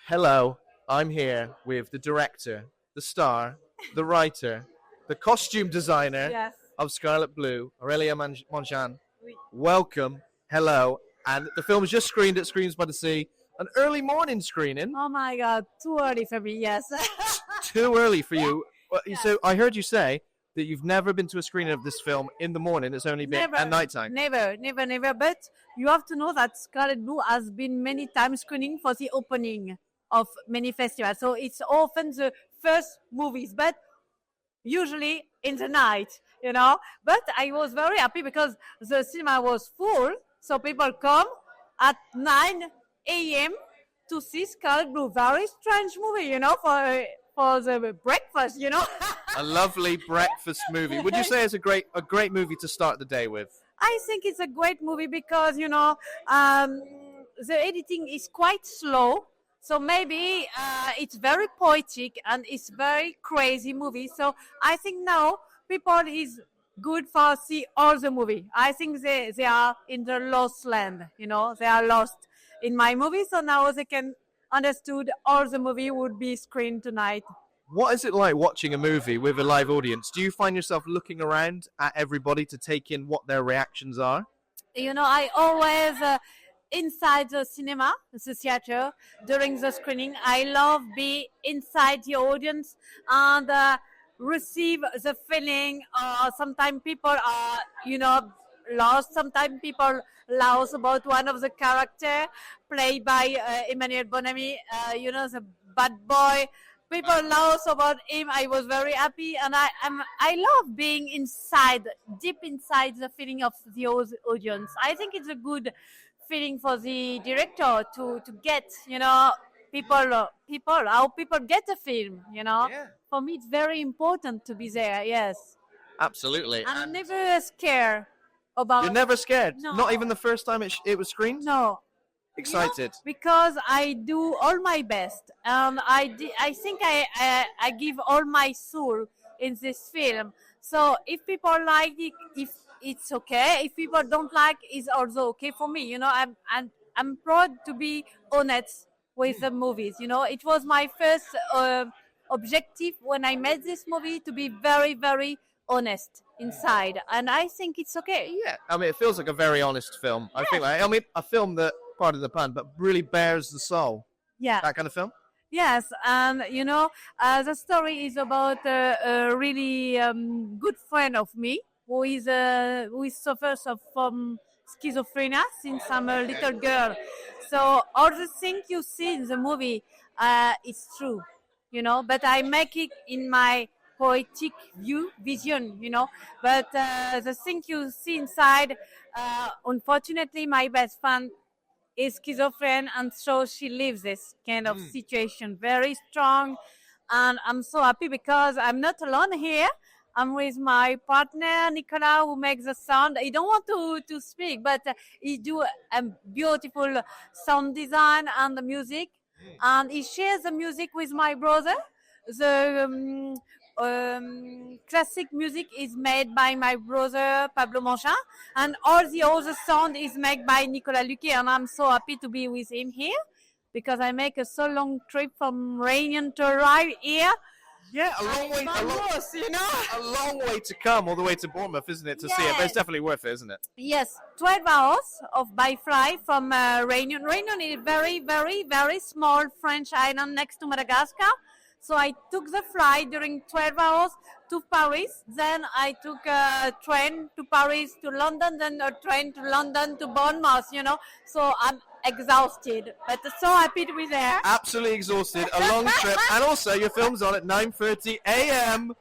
Hello, I'm here with the director, the star, the writer, the costume designer Yes. of Scarlet Blue, Aurelia Mengin. Oui. Welcome, hello, and the film is just screened at Screens by the Sea, an early morning screening. Oh my God, too early for me. Yes. Too early for you. Yes. So I heard you say that you've never been to a screening of this film in the morning. It's only been Never. at nighttime. Never. But you have to know that Scarlet Blue has been many times screening for the opening of many festivals. So it's often the first movies, but usually in the night. But I was very happy because the cinema was full. So people come at 9 a.m. to see Scarlet Blue. Very strange movie, for the breakfast. A lovely breakfast movie. Would you say it's a great movie to start the day with? I think it's a great movie because the editing is quite slow, so maybe it's very poetic and it's very crazy movie. So I think now people is good for see all the movie. I think they are in the lost land. They are lost in my movie, so now they can understood all the movie would be screened tonight. What is it like watching a movie with a live audience? Do you find yourself looking around at everybody to take in what their reactions are? I always inside the cinema, the theater, during the screening. I love be inside the audience and receive the feeling. Sometimes people are, lost. Sometimes people lost about one of the character played by Emmanuel Bonamy. The bad boy. People lost about him. I was very happy, and I love being inside, deep inside the feeling of the audience. I think it's a good feeling for the director to get, people how people get the film. Yeah. For me, it's very important to be there. Yes, Absolutely. I'm never scared about. You're never scared? No. Not even the first time it was screened? No. Excited? Because I do all my best, and I think I give all my soul in this film. So if people like it, if it's okay. If people don't like, it's also okay for me. I'm proud to be honest with the movies. It was my first objective when I made this movie to be very, very honest inside, and I think it's okay. Yeah. It feels like a very honest film. Yes. I think a film that, pardon the pun, but really bears the soul. Yeah. That kind of film? Yes, and the story is about a really good friend of me who suffers from schizophrenia since I'm a little girl. So all the things you see in the movie is true, but I make it in my poetic vision. But the things you see inside, unfortunately, my best friend is schizophrenic, and so she lives this kind of situation very strong, and I'm so happy because I'm not alone here. I'm with my partner Nicolas, who makes the sound. He don't want to speak, but he do a beautiful sound design and the music, and he shares the music with my brother. The classic music is made by my brother Pablo Mengin, and all the other sound is made by Nicolas Luque, and I'm so happy to be with him here because I make a so long trip from Réunion to arrive here. Yeah, a long way to come, all the way to Bournemouth, isn't it, to see it? But it's definitely worth it, isn't it? Yes, 12 hours by flight from Réunion. Réunion is a very, very, very small French island next to Madagascar. So I took the flight during 12 hours to Paris. Then I took a train to Paris to London, then a train to London to Bournemouth, So I'm exhausted, but so happy to be there. Absolutely exhausted. A long trip. And also, your film's on at 9:30 a.m.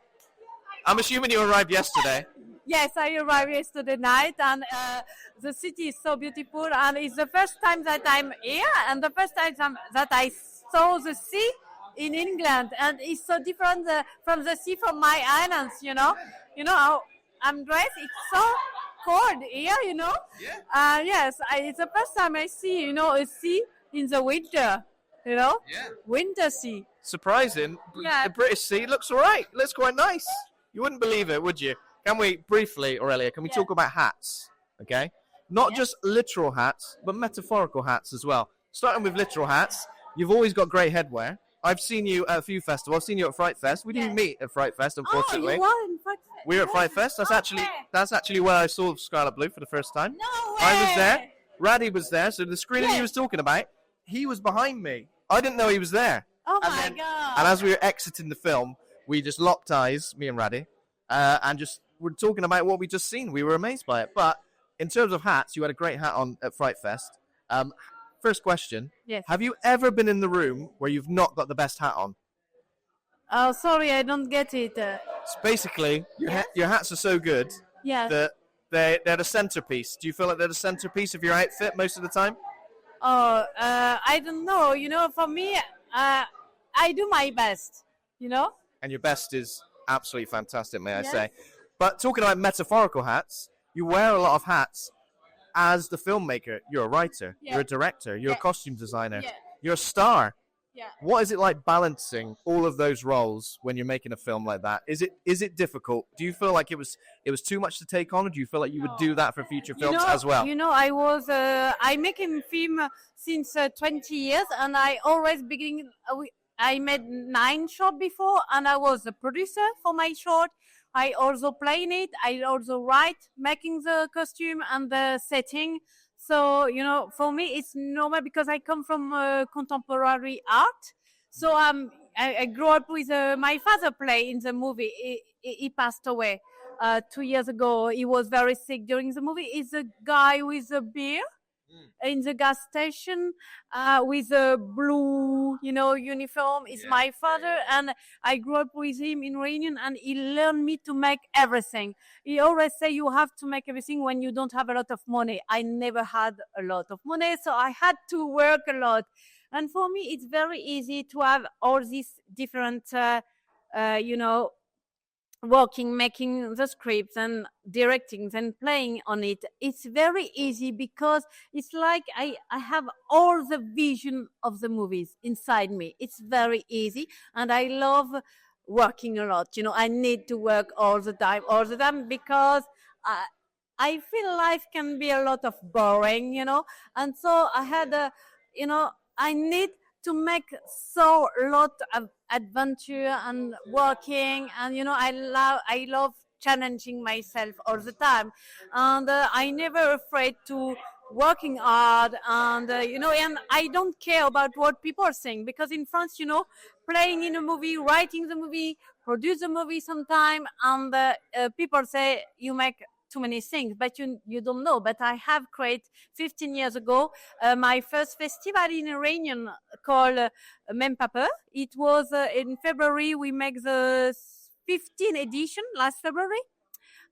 I'm assuming you arrived yesterday. Yes, I arrived yesterday night, and the city is so beautiful. And it's the first time that I'm here, and the first time that I saw the sea in England, and it's so different from the sea from my islands. How I'm dressed. It's so cold here. Yeah. Yes, it's the first time I see a sea in the winter. Yeah. Winter sea. Surprising. Yeah. The British Sea looks all right. Looks quite nice. You wouldn't believe it, would you? Can we briefly, Aurelia? Can we talk about hats? Okay. Not just literal hats, but metaphorical hats as well. Starting with literal hats. You've always got great headwear. I've seen you at a few festivals. I've seen you at Fright Fest. We didn't meet at Fright Fest, unfortunately. Oh, you were in fact. We were at Fright Fest. That's actually where I saw Scarlet Blue for the first time. No way. I was there. Raddy was there. So the screening he was talking about, he was behind me. I didn't know he was there. Oh my god! And as we were exiting the film, we just locked eyes, me and Raddy, and just were talking about what we just seen. We were amazed by it. But in terms of hats, you had a great hat on at Fright Fest. First question: Yes. Have you ever been in the room where you've not got the best hat on? Oh, sorry, I don't get it. So basically, your hats are so good that they're the centerpiece. Do you feel like they're the centerpiece of your outfit most of the time? Oh, I don't know. For me, I do my best. And your best is absolutely fantastic, may I say. But talking about metaphorical hats, you wear a lot of hats as the filmmaker. You're a writer, you're a director, you're a costume designer, you're a star. Yeah. What is it like balancing all of those roles when you're making a film like that? Is it difficult? Do you feel like it was too much to take on, or do you feel like you would do that for future films as well? I make a film since 20 years, and I always begin. I made 9 short before, and I was a producer for my short. I also play in it. I also write, making the costume and the setting. So, for me, it's normal because I come from contemporary art. So I grew up with my father play in the movie. He passed away 2 years ago. He was very sick during the movie. He's a guy with a beer in the gas station with a blue, uniform. Is my father, and I grew up with him in Reunion, and he learned me to make everything. He always say you have to make everything when you don't have a lot of money. I never had a lot of money, so I had to work a lot. And for me, it's very easy to have all these different, working, making the scripts and directing and playing on it. It's very easy because it's like I have all the vision of the movies inside me. It's very easy, and I love working a lot. I need to work all the time because I feel life can be a lot of boring, and so I had I need to make so lot of adventure and working, and I love challenging myself all the time, and I never afraid to working hard, and and I don't care about what people think, because in France, playing in a movie, writing the movie, produce the movie sometime, and people say you make too many things, but you don't know. But I have created 15 years ago my first festival in Iranian called Même Pas Peur. It was in February. We make the 15th edition last February.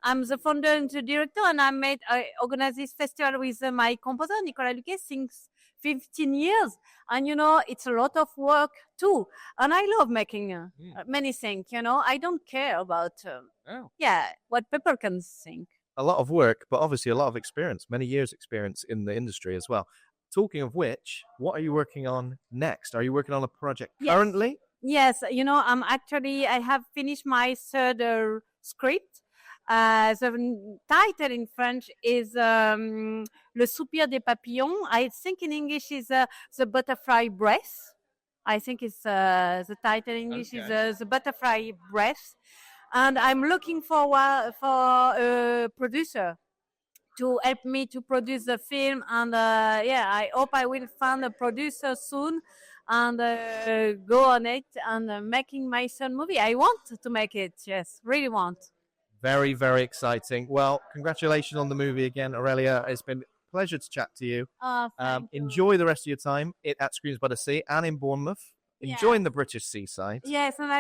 I'm the founder and the director, and I organize this festival with my composer Nicolas Luquet since 15 years. And it's a lot of work too, and I love making many things. I don't care about what people can think. A lot of work, but obviously a lot of experience, many years experience in the industry as well. Talking of which, what are you working on next? Are you working on a project currently? Yes, I have finished my third script. The title in French is Le Soupir des Papillons. I think in English is The Butterfly Breath. I think it's the title in English is The Butterfly Breath. And I'm looking for a producer to help me to produce the film. And I hope I will find a producer soon and go on it and making my son movie. I want to make it. Yes, really want. Very, very exciting. Well, congratulations on the movie again, Aurelia. It's been a pleasure to chat to you. Enjoy the rest of your time at Screens by the Sea and in Bournemouth. Enjoying the British seaside. Yes, and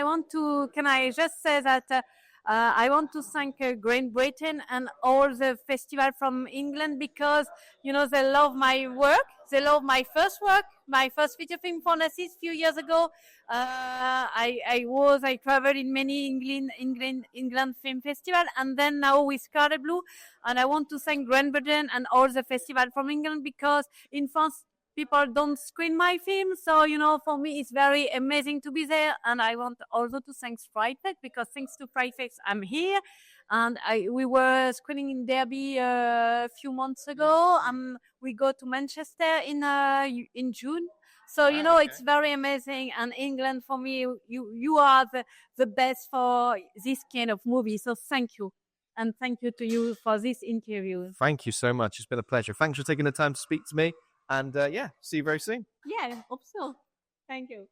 can I just say that I want to thank Great Britain and all the festival from England, because, they love my work. They love my first work, my first feature film for Nazis a few years ago. I traveled in many England film festival, and then now with SCARLET BLUE. And I want to thank Great Britain and all the festival from England, because in France, people don't screen my film. So, for me, it's very amazing to be there. And I want also to thank Fright Fest, because thanks to Fright Fest, I'm here. And we were screening in Derby a few months ago. We go to Manchester in June. So it's very amazing. And England, for me, you are the best for this kind of movie. So thank you, and thank you to you for this interview. Thank you so much. It's been a pleasure. Thanks for taking the time to speak to me. And see you very soon. Yeah, hope so. Thank you.